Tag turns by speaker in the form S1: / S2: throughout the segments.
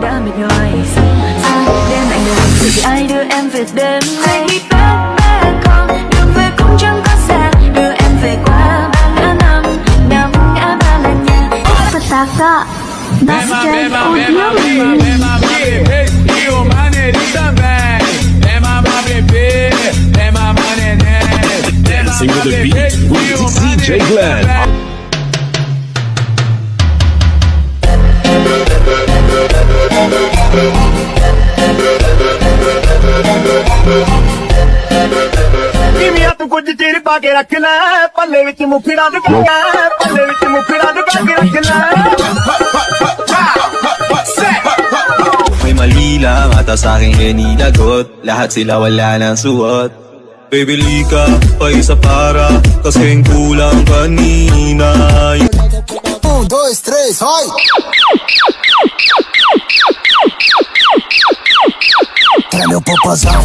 S1: đã mệt nhoài. Đêm anh đợi thì ai đưa em về đêm nay. Bé con đường về cũng chẳng có xa, đưa em về qua 3 ngã năm ngã ba là nhà.
S2: Petaka, basket audio.
S3: E o maneirinho também. É mamar bebê, é mamar neném.
S4: Dancing with the beat with DJ Glenn.
S5: ਕਿਵੇਂ ਤੂੰ ਕੁਝ ਚਿਰ ਪਾ ਕੇ ਰੱਖ ਲੈ ਪੱਲੇ ਵਿੱਚ ਮੁਫੜਾ ਲੁਕਾ ਕੇ ਪੱਲੇ ਵਿੱਚ ਮੁਫੜਾ ਲੁਕਾ ਕੇ ਰੱਖ ਲੈ
S6: May mali lang ata sa aking inilagot. Lahat sila wala nang suot. Baby lika, pa isa para kasing kulang kanina.
S7: 1, 2, 3, hoy! Tira meu popozão.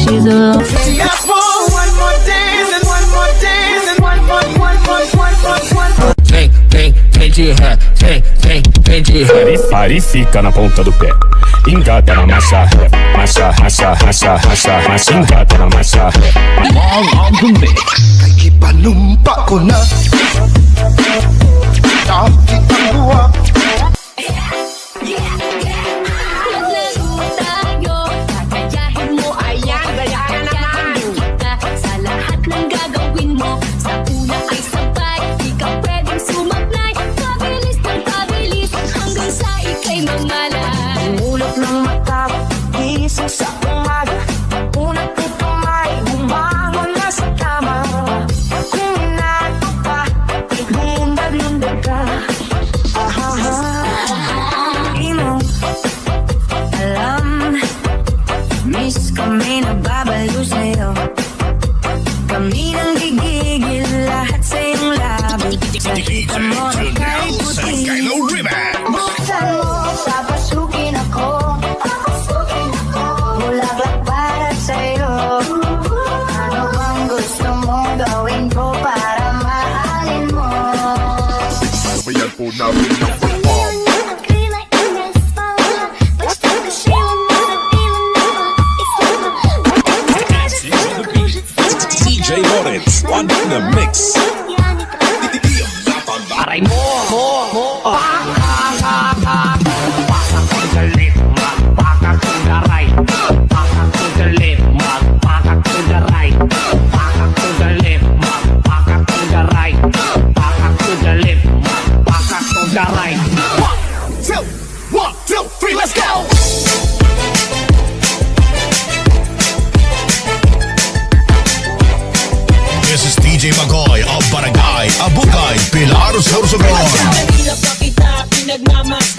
S1: She's a
S5: Yes, one more dance and one more dance and one more
S4: Vem de ré, pare e fica na ponta do pé. Engata na marcha ré, marcha, racha, racha, racha, racha. Engata na marcha ré. All on the mix.
S7: Kay ipanumpa ko na. Dati ang buwa.
S1: sa lahat ng gagawin mo. Sa una ay sabay, di ka pwedeng sumablay. Pabilis ng pabilis, hanggang sa ika'y mamalay.
S5: Ulap ng mata, gising sa umaga. Unang tipong ay bumangon na sa kama. Kung inato ka, iglundag-lundag ka. Di mo alam, miss kami nababalo sa'yo. Kami nang gigigil lahat sa iyong labi. Nakita mo na kay puti. Buksan mo, papasukin ako. Bulaklak para sa'yo. Ano bang gusto mong gawin ko para mahalin mo?
S7: Sabayan po namin ng perform.
S4: DJ Lawrence, one in the mix.
S5: One, two, three, let's go!
S7: This is DJ Magoy of Barangay Abugay, Pilar, Sorsogon.
S8: Kanila pa kita pinagmamas